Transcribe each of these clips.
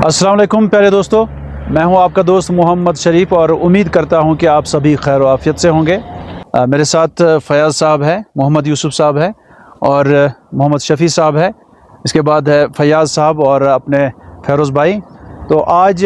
अस्सलाम वालेकुम प्यारे दोस्तों, मैं हूं आपका दोस्त मोहम्मद शरीफ और उम्मीद करता हूं कि आप सभी खैर व आफियत से होंगे। मेरे साथ फ़याज़ साहब है, मोहम्मद यूसुफ साहब है और मोहम्मद शफ़ी साहब है। इसके बाद है फ़याज़ साहब और अपने फ़ैरोज़ भाई। तो आज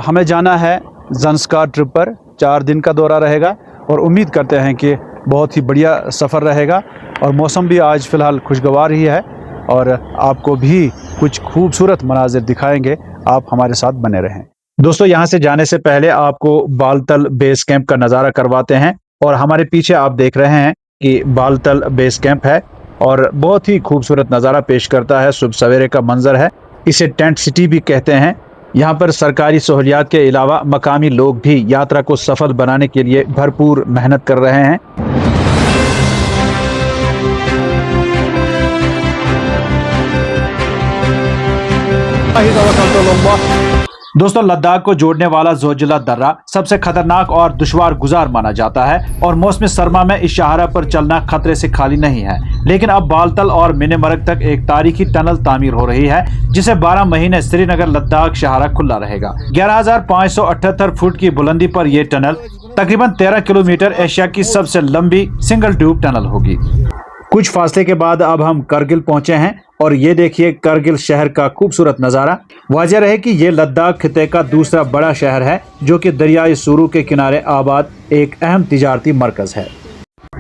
हमें जाना है ज़ंस्कार ट्रिप पर। 4 दिन का दौरा रहेगा और उम्मीद करते हैं कि बहुत ही बढ़िया सफ़र रहेगा और मौसम भी आज फ़िलहाल खुशगवार ही है और आपको भी कुछ खूबसूरत मनाजिर दिखाएंगे। आप हमारे साथ बने रहें। दोस्तों, यहाँ से जाने से पहले आपको बालतल बेस कैंप का नज़ारा करवाते हैं और हमारे पीछे आप देख रहे हैं कि बालतल बेस कैंप है और बहुत ही खूबसूरत नज़ारा पेश करता है। सुबह सवेरे का मंजर है। इसे टेंट सिटी भी कहते हैं। यहाँ पर सरकारी सहूलियात के अलावा मकामी लोग भी यात्रा को सफल बनाने के लिए भरपूर मेहनत कर रहे हैं। दोस्तों, लद्दाख को जोड़ने वाला जोजिला दर्रा सबसे खतरनाक और दुश्वार गुजार माना जाता है और मौसम सरमा में इस शाहरा पर चलना खतरे से खाली नहीं है। लेकिन अब बालतल और मिनेमरग तक एक तारीखी टनल तामीर हो रही है जिसे 12 महीने श्रीनगर लद्दाख शाहरा खुला रहेगा। 11,578 फुट की बुलंदी पर यह टनल तकरीबन 13 किलोमीटर एशिया की सबसे लंबी सिंगल ट्यूब टनल होगी। कुछ फासले के बाद अब हम करगिल पहुंचे हैं और ये देखिए करगिल शहर का खूबसूरत नज़ारा। वाज़ेह रहे कि ये लद्दाख खिते का दूसरा बड़ा शहर है जो कि दरियाई सुरू के किनारे आबाद एक अहम तिजारती मरकज़ है।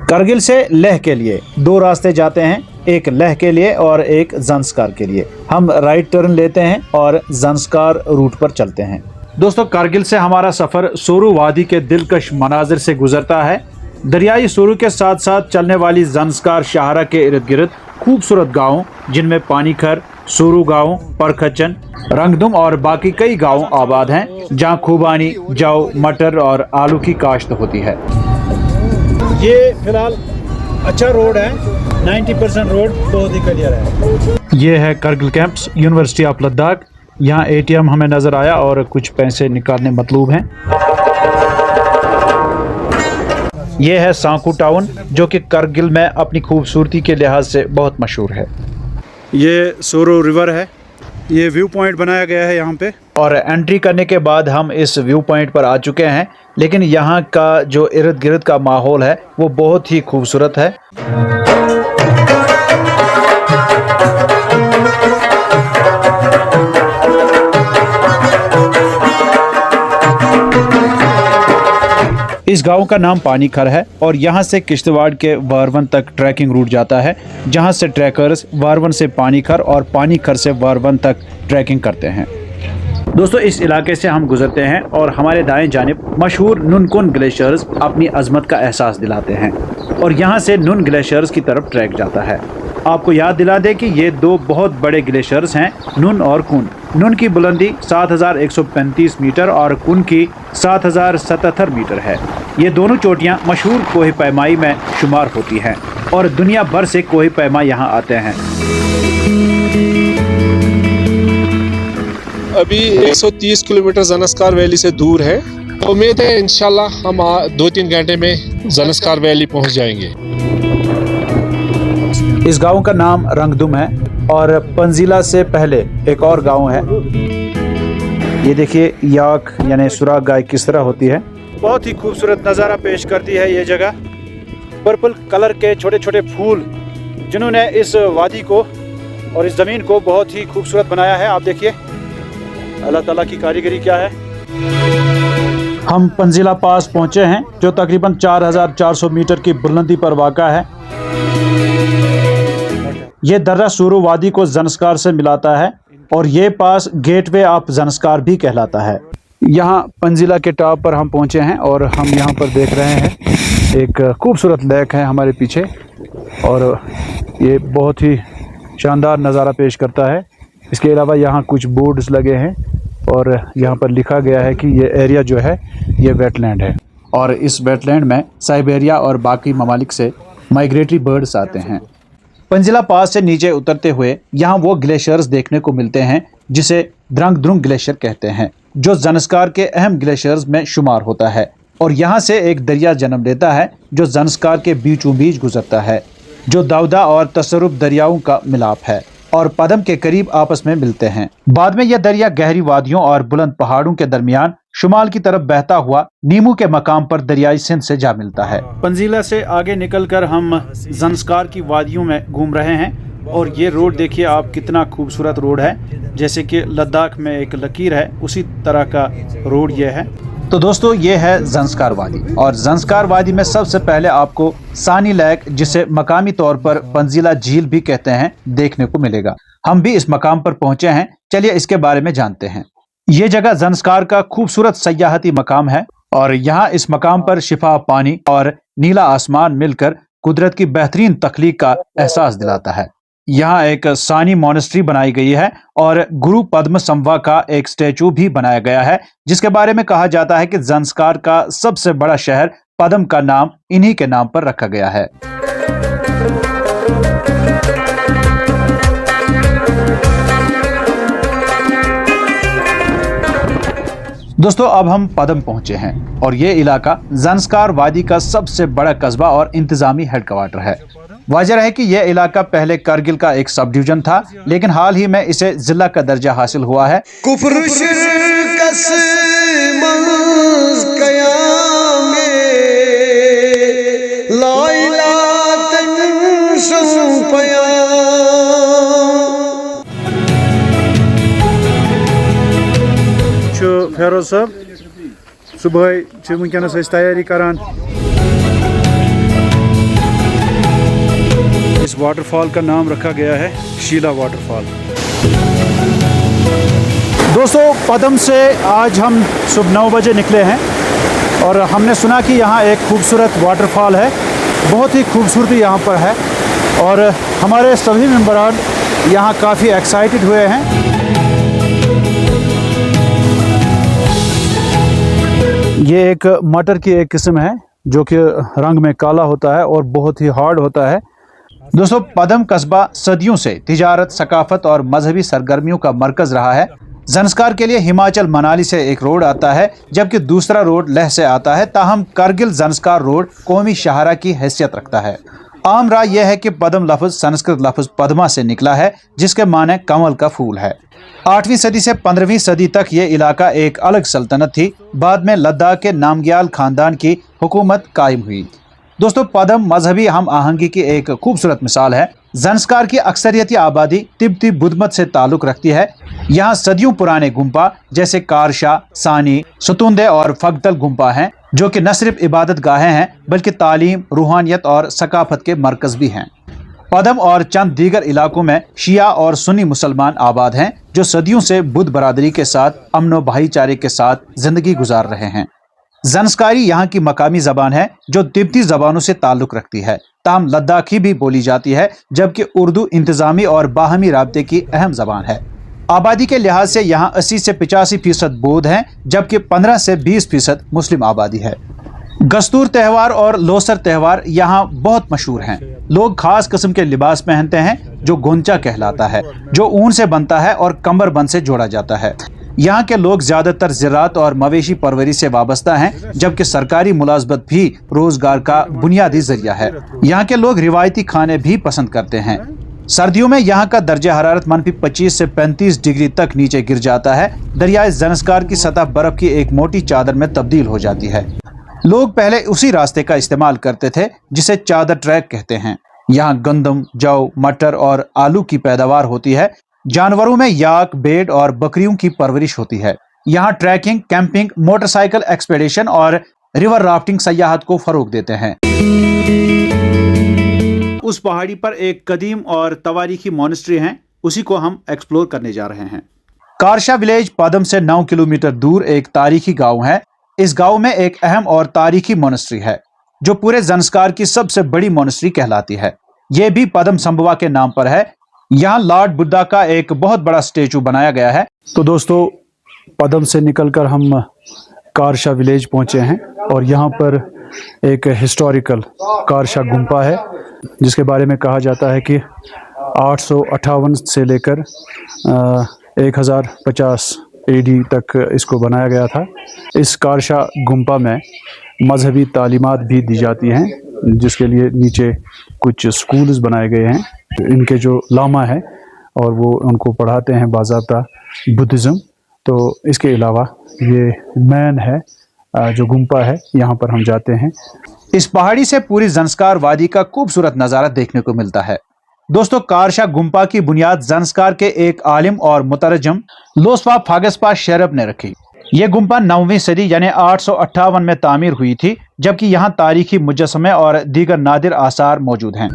करगिल से लेह के लिए 2 रास्ते जाते हैं, एक लेह के लिए और एक ज़ंस्कार के लिए। हम राइट टर्न लेते हैं और ज़ंस्कार रूट पर चलते हैं। दोस्तों, करगिल से हमारा सफ़र सोरू वादी के दिलकश मनाजिर से गुजरता है। दरियाई सुरू के साथ साथ चलने वाली ज़ंस्कार शाहरा के इर्द गिर्द खूबसूरत गाँव जिनमें पानीखर, सूरू गाँव, परखचन, रंगदुम और बाकी कई गाँव आबाद हैं जहाँ खूबानी, जौ, मटर और आलू की काश्त होती है। ये फिलहाल अच्छा रोड है, 90% रोड बहुत ही क्लियर है। ये है Kargil camps, university of Ladakh. यहाँ ATM हमें नज़र आया और कुछ पैसे निकालने मतलूब हैं। ये है सांकू टाउन जो कि करगिल में अपनी खूबसूरती के लिहाज से बहुत मशहूर है। ये सोरो रिवर है। ये व्यू पॉइंट बनाया गया है यहाँ पे और एंट्री करने के बाद हम इस व्यू पॉइंट पर आ चुके हैं। लेकिन यहाँ का जो इर्द गिर्द का माहौल है वो बहुत ही खूबसूरत है। इस गांव का नाम पानीखर है और यहाँ से किश्तवाड़ के वारवन तक ट्रैकिंग रूट जाता है जहाँ से ट्रैकर्स वारवन से पानीखर और पानीखर से वारवन तक ट्रैकिंग करते हैं। दोस्तों, इस इलाके से हम गुजरते हैं और हमारे दाएं जानिब मशहूर नुनकुन ग्लेशियर्स अपनी अजमत का एहसास दिलाते हैं और यहाँ से नुन ग्लेशियर्स की तरफ ट्रैक जाता है। आपको याद दिला दें कि ये 2 बहुत बड़े ग्लेशियर्स हैं, नुन और कुन। नुन की बुलंदी 7,135 मीटर और कुन की 7,077 मीटर है। ये दोनों चोटियाँ मशहूर कोहे पैमाई में शुमार होती हैं और दुनिया भर से कोहे पैमा यहाँ आते हैं। अभी 130 किलोमीटर ज़ंस्कार वैली से दूर है। तो उम्मीद है इंशाल्लाह हम 2-3 घंटे में ज़ंस्कार वैली पहुँच जाएंगे। इस गांव का नाम रंगदुम है और पंजीला से पहले एक और गांव है। ये देखिए याक यानी सुराग गाय किस तरह होती है। बहुत ही खूबसूरत नज़ारा पेश करती है ये जगह। पर्पल कलर के छोटे छोटे फूल जिन्होंने इस वादी को और इस ज़मीन को बहुत ही खूबसूरत बनाया है। आप देखिए अल्लाह ताला की कारीगरी क्या है। हम पंजीला पास पहुँचे हैं जो तकरीबन 4,400 मीटर की बुलंदी पर वाक़ा है। ये दर्रा सूरू वादी को ज़ंस्कार से मिलाता है और ये पास गेटवे ऑफ ज़ंस्कार भी कहलाता है। यहाँ पंजीला के टॉप पर हम पहुँचे हैं और हम यहाँ पर देख रहे हैं एक खूबसूरत लेक है हमारे पीछे और ये बहुत ही शानदार नज़ारा पेश करता है। इसके अलावा यहाँ कुछ बोर्ड्स लगे हैं और यहाँ पर लिखा गया है कि ये एरिया जो है ये वेटलैंड है और इस वेटलैंड में साइबेरिया और बाकी ममालिक से माइग्रेटरी बर्ड्स आते हैं। पंजीला पास से नीचे उतरते हुए यहाँ वो ग्लेशियर्स देखने को मिलते हैं जिसे द्रंगद्रुंग ग्लेशियर कहते हैं जो ज़ंस्कार के अहम ग्लेशियर्स में शुमार होता है और यहाँ से एक दरिया जन्म लेता है जो ज़ंस्कार के बीचों बीच गुजरता है जो दाऊदा और तसरुफ दरियाओं का मिलाप है। और पदम के करीब आपस में मिलते हैं। बाद में यह दरिया गहरी वादियों और बुलंद पहाड़ों के दरमियान शुमाल की तरफ बहता हुआ नीमू के मकाम पर दरियाई सिंध से जा मिलता है। पंजीला से आगे निकलकर हम ज़ंस्कार की वादियों में घूम रहे हैं और ये रोड देखिए आप, कितना खूबसूरत रोड है, जैसे कि लद्दाख में एक लकीर है उसी तरह का रोड ये है। तो दोस्तों ये है ज़ंस्कार वादी, और ज़ंस्कार वादी में सबसे पहले आपको सानी लेक, जिसे मकामी तौर पर पंजीला झील भी कहते हैं, देखने को मिलेगा। हम भी इस मकाम पर पहुंचे हैं, चलिए इसके बारे में जानते हैं। ये जगह ज़ंस्कार का खूबसूरत सयाहती मकाम है और यहाँ इस मकाम पर शिफा पानी और नीला आसमान मिलकर कुदरत की बेहतरीन तख्लीक का एहसास दिलाता है। यहाँ एक सानी मॉनेस्ट्री बनाई गई है और गुरु पद्म संभवा का एक स्टैचू भी बनाया गया है, जिसके बारे में कहा जाता है कि ज़ंस्कार का सबसे बड़ा शहर पद्म का नाम इन्हीं के नाम पर रखा गया है। दोस्तों अब हम पद्म पहुंचे हैं और ये इलाका ज़ंस्कार वादी का सबसे बड़ा कस्बा और इंतजामी हेडक्वार्टर है। वाजह है कि यह इलाका पहले करगिल का एक सब डिवीजन था, लेकिन हाल ही में इसे जिला का दर्जा हासिल हुआ है। फेरोज साहब सुबह वनस तैयारी करान। इस वाटरफॉल का नाम रखा गया है शीला वाटरफॉल। दोस्तों पद्म से आज हम सुबह 9 बजे निकले हैं और हमने सुना कि यहाँ एक खूबसूरत वाटरफॉल है, बहुत ही खूबसूरती यहाँ पर है और हमारे सभी मेंबरान यहाँ काफ़ी एक्साइटेड हुए हैं। ये एक मटर की एक किस्म है जो कि रंग में काला होता है और बहुत ही हार्ड होता है। दोस्तों पद्म कस्बा सदियों से तिजारत, सकाफत और मजहबी सरगर्मियों का मरकज रहा है। ज़ंस्कार के लिए हिमाचल मनाली से एक रोड आता है, जबकि दूसरा रोड लेह से आता है। ताहम करगिल ज़ंस्कार रोड कौमी शाहरा की हैसियत रखता है। आम राय यह है कि पद्म लफ्ज़ संस्कृत लफ्ज़ पद्मा से निकला है, जिसके माने कमल का फूल है। 8वीं सदी से 15वीं सदी तक ये इलाका एक अलग सल्तनत थी। बाद में लद्दाख के नामग्याल खानदान की हुकूमत कायम हुई। दोस्तों पद्म मजहबी हम आहंगी की एक खूबसूरत मिसाल है। ज़ंस्कार की अक्सरियती आबादी तिब्बती बुद्ध मत से ताल्लुक़ रखती है। यहाँ सदियों पुराने गुम्पा जैसे कारशा, सानी, सतुंदे और फगतल गुम्पा हैं, जो कि न सिर्फ इबादत गाहें हैं बल्कि तालीम, रूहानियत और सकाफत के मरकज़ भी हैं। पद्म और चंद दीगर इलाकों में शिया और सुन्नी मुसलमान आबाद हैं, जो सदियों से बुद्ध बरादरी के साथ अमन व भाईचारे के साथ जिंदगी गुजार रहे हैं। ज़ंस्कारी यहाँ की मकामी ज़बान है जो तिब्बती ज़बानों से ताल्लुक़ रखती है। ताहम लद्दाखी भी बोली जाती है, जबकि उर्दू इंतज़ामी और बाहमी राब्ते की अहम ज़बान है। आबादी के लिहाज से यहाँ 80 से 85% बौद्ध हैं, जबकि 15 से 20% मुस्लिम आबादी है। गस्तूर त्यौहार और लोसर त्यौहार यहाँ बहुत मशहूर हैं। लोग खास किस्म के लिबास पहनते हैं जो गोंचा कहलाता है, जो ऊन से बनता है और कमरबंद से जोड़ा जाता है। यहाँ के लोग ज़्यादातर ज़राअत और मवेशी परवरी से वाबस्ता हैं, जबकि सरकारी मुलाजमत भी रोजगार का बुनियादी जरिया है। यहाँ के लोग रिवायती खाने भी पसंद करते हैं। सर्दियों में यहाँ का दर्जा हरारत -25 से 35 डिग्री तक नीचे गिर जाता है। दरियाए ज़ंस्कार की सतह बर्फ की एक मोटी चादर में तब्दील हो जाती है। लोग पहले उसी रास्ते का इस्तेमाल करते थे जिसे चादर ट्रैक कहते हैं। यहाँ गंदम, जौ, मटर और आलू की पैदावार होती है। जानवरों में याक, भेड़ और बकरियों की परवरिश होती है। यहाँ ट्रैकिंग, कैंपिंग, मोटरसाइकिल एक्सपेडिशन और रिवर राफ्टिंग सयाहत को फरोग देते हैं। उस पहाड़ी पर एक कदीम और तवारीखी मॉनेस्ट्री है, उसी को हम एक्सप्लोर करने जा रहे हैं। कारशा विलेज पद्म से 9 किलोमीटर दूर एक तारीखी गांव है। इस गांव में एक अहम और तारीखी मॉनेस्ट्री है जो पूरे ज़ंस्कार की सबसे बड़ी मॉनेस्ट्री कहलाती है। यह भी पद्म संभवा के नाम पर है। यहाँ लॉर्ड बुद्धा का एक बहुत बड़ा स्टेचू बनाया गया है। तो दोस्तों पद्म से निकलकर हम कारशा विलेज पहुंचे हैं और यहाँ पर एक हिस्टोरिकल कारशा गुम्पा है, जिसके बारे में कहा जाता है कि 858 से लेकर 1050 AD तक इसको बनाया गया था। इस कारशा गुम्पा में मजहबी तालीमात भी दी जाती हैं, जिसके लिए नीचे कुछ स्कूल्स बनाए गए हैं। इनके जो लामा है और वो उनको पढ़ाते हैं बाज़ाब्ता बुद्धिज़्म। तो इसके अलावा ये मैन है जो गुम्पा है, यहाँ पर हम जाते हैं। इस पहाड़ी से पूरी ज़ंस्कार वादी का खूबसूरत नज़ारा देखने को मिलता है। दोस्तों, कारशा गुम्पा की बुनियाद ज़ंस्कार के एक आलिम और मुतरजम लोस्फा फागसपा शेरब ने रखी। ये गुम्पा 9वीं सदी यानी 858 में तामीर हुई थी, जबकि यहाँ तारीखी मुजस्समे और दीगर नादिर आसार मौजूद हैं।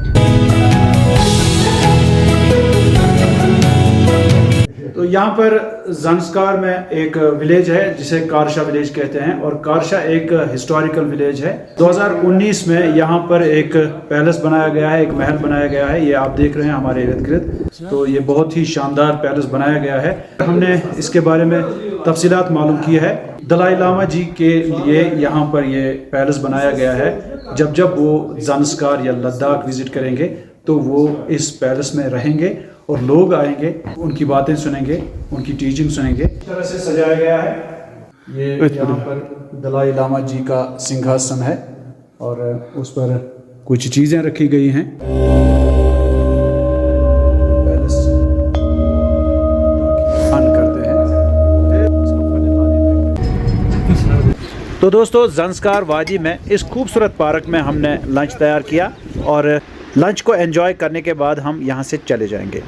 तो यहाँ पर ज़ंस्कार में एक विलेज है जिसे कारशा विलेज कहते हैं, और कारशा एक हिस्टोरिकल विलेज है। 2019 में यहाँ पर एक पैलेस बनाया गया है, एक महल बनाया गया है, ये आप देख रहे हैं हमारे इर्द गिर्द। तो ये बहुत ही शानदार पैलेस बनाया गया है। हमने इसके बारे में तफसीलात मालूम की है। दलाई लामा जी के लिए यहाँ पर ये पैलेस बनाया गया है। जब जब वो ज़ंस्कार या लद्दाख विज़िट करेंगे तो वो इस पैलेस में रहेंगे और लोग आएंगे, उनकी बातें सुनेंगे, उनकी टीचिंग सुनेंगे। इस तरह से सजाया गया है। ये यहाँ पर दलाई लामा जी का सिंहासन है और उस पर कुछ चीज़ें रखी गई हैं। पैलेस ऑन करते हैं। तो दोस्तों, ज़ंस्कार वादी में इस खूबसूरत पार्क में हमने लंच तैयार किया और लंच को एंजॉय करने के बाद हम यहाँ से चले जाएंगे।